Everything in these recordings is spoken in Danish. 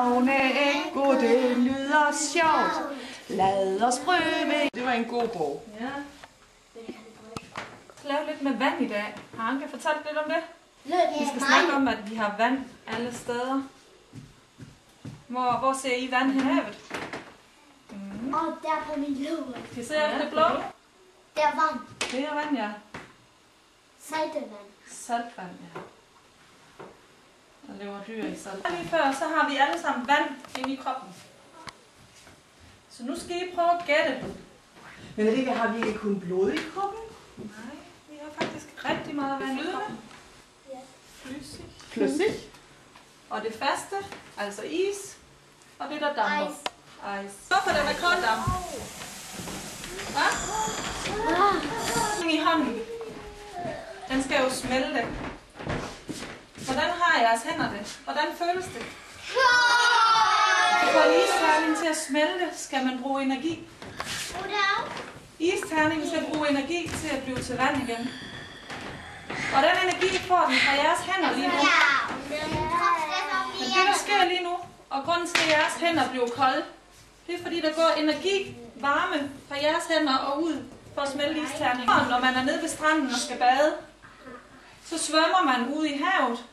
Ekko, det lyder sjovt. Lad os prøve. Det var en god bog. Ja. Lav lidt med vand i dag. Har Anke fortalt lidt om det? Vi skal snakke om, at vi har vand alle steder. Hvor ser I vand hen havet? Og der på min låg. Kan I se alt det blå? Der er vand. Det er vand, ja. Saltevand. Saltvand, ja. Der lever dyr i saltvand. Lige før, så har vi alle sammen vand inde i kroppen. Så nu skal I prøve at gætte. Men er det, har vi ikke kun blod i kroppen? Nej, vi har faktisk rigtig meget vand i kroppen. Ja. Flüssig. Og det faste, altså is. Og det der damper. Ice. Hvorfor den er kold damp? Hvad? I hånden. Den skal jo smelte. Hvordan har jeres hænder det? Hvordan føles det? For isterningen til at smelte, skal man bruge energi. Isterningen skal bruge energi til at blive til vand igen. Og den energi får den fra jeres hænder lige nu. Men det der sker lige nu, og grunden til at jeres hænder bliver kolde, det er fordi der går energi, varme fra jeres hænder og ud for at smelte isterningen. Når man er nede ved stranden og skal bade, så svømmer man ud i havet.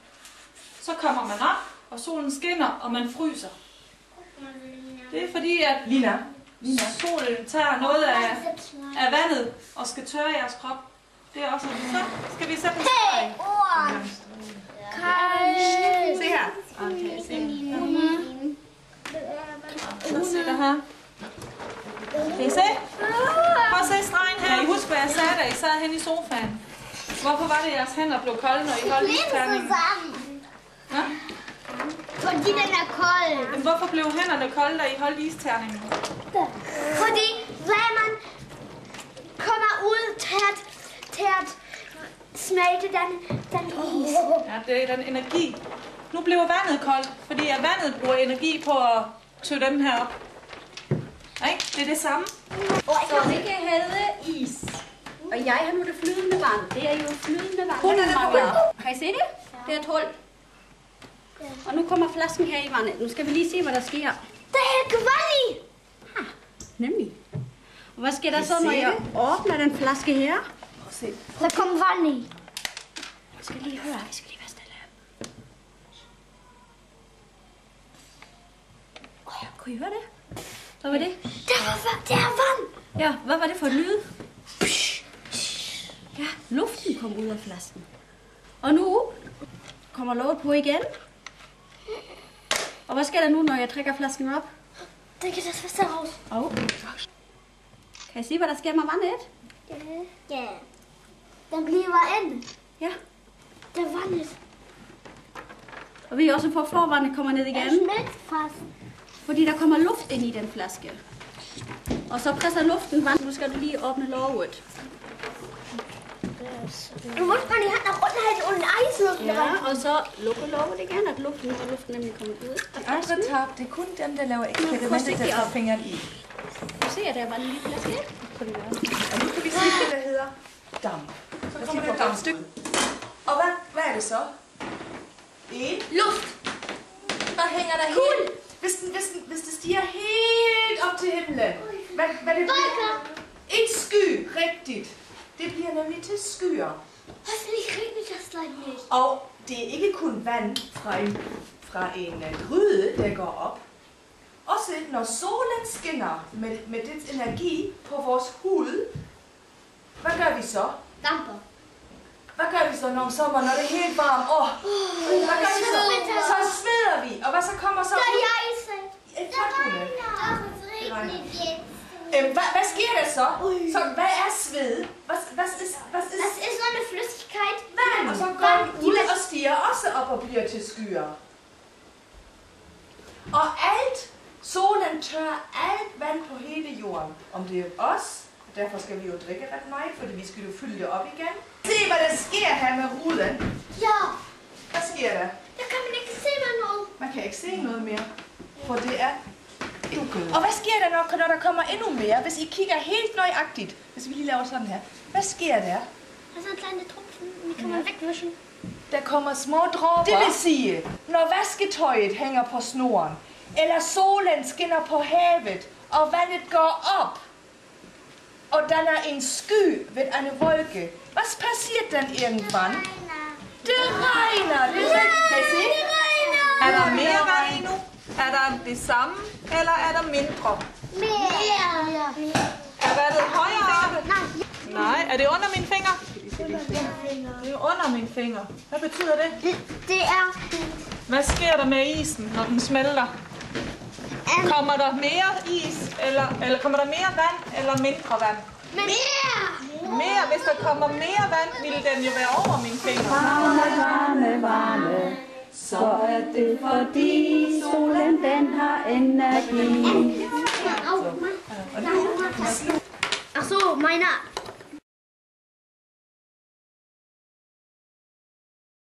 Så kommer man op, og solen skinner, og man fryser. Det er fordi, at solen tager noget af vandet og skal tørre jeres krop. Det er også så skal vi sætte en streg. Se her. Okay, se. Så se det her. Kan I se? Prøv at se stregen her. I husker, hvad jeg sagde, da I sad hen i sofaen. Hvorfor var det, at jeres hænder blev kolde, når I holdt isterningen? Ja? Fordi den er kold. Men hvorfor blev hænderne kolde, da I holdt isterningen? Fordi hvad man kommer ud til at smelte den is. Ja, det er den energi. Nu bliver vandet koldt, fordi at vandet bruger energi på at tø den her op. Nej, det er det samme. Så vi kan hælde is. Og jeg har nu det flydende vand. Det er jo flydende vand. Kun er det mangler. Kan I se det? Det er et hul. Og nu kommer flasken her i vandet. Nu skal vi lige se, hvad der sker. Der er ikke vand i. Nemlig. Og hvad sker der så, når jeg åbner den flaske her? Der kommer vand i. Jeg skal lige høre. Jeg skal lige være stille. Kunne I høre det? Hvad var det? Der er vand. Ja, hvad var det for et lyd? Ja, luften kom ud af flasken. Og nu kommer låget på igen. Og hvad sker der nu, når jeg trækker flasken op? Den kan tage sig raus. Kan I se, hvad der sker med vandet? Ja. Den bliver ind. Ja. Der er vandet. Og vi også på forvandet kommer ned Den igen. smelter fast. Fordi der kommer luft ind i den flaske. Og så presser luften vand. Nu skal du lige åbne låget. Du må bare lige have rundt halten under isen. Ja, og så lukker låget igen, at luften nemlig kommer ud. De andre tab, det er kun dem, der laver eksperimenter, der tager fingeren i. Du ser, der var en lille flaske. Og nu kan vi se, hvad der hedder damp. Så kommer der et dampstykke. Og hvad er det så? Luft. Der hænger der helt. Hvis det stiger helt op til himlen, hvad det bliver? Ikke sky, rigtigt. Det bliver nemlig til skyer. Was will ich regnet das gleich nicht? Og det er ikke kun vand fra en gryde, der går op. Også når solen skinner med dets energi på vores hud, hvad gør vi så? Damper. Hvad gør vi så om sommeren, når det er helt varmt? Hvad gør vi så? Så sveder vi. Og hvad så kommer så ud? Et flot. Doch, es regnet jetzt. Hvad sker der så? Så hvad er sved? Das ist so eine Flüssigkeit. Vand. Og så går den ud og stiger også op og bliver til skyer. Og solen tørrer alt vand på hele jorden. Om det er os, derfor skal vi jo drikke ret meget, fordi vi skal jo fylde det op igen. Se hvad der sker her med ruden. Ja. Hvad sker der? Der kan man ikke se noget. Man kan ikke se noget mere, for det er dukket. Og hvad sker der, når der kommer endnu mere? Hvis I kigger helt nøjagtigt, hvis vi lige laver sådan her. Hvad sker der? Das sind kleine Tropfen, die kann man wegwischen. Der kommer små dråber. Det vil sige, når vasketøjet hænger på snoren, Eller solen skinner på havet, og vandet går op. Og danner en sky ved en wolke. Was passiert dann irgendwann? Det regner. Det er rigtigt. Kan I se? Er der mere vand endnu? Er der det samme, eller er der mindre? Mere. Er vandet højere oppe? Nej. Er det under mine fingre? Det er under mine fingre. Hvad betyder det? Det er... Hvad sker der med isen, når den smelter? Kommer der mere is, eller kommer der mere vand, eller mindre vand? Mere. Hvis der kommer mere vand, ville den jo være over mine fingre. Varme, så er det fordi solen den har energi. Ach so, meiner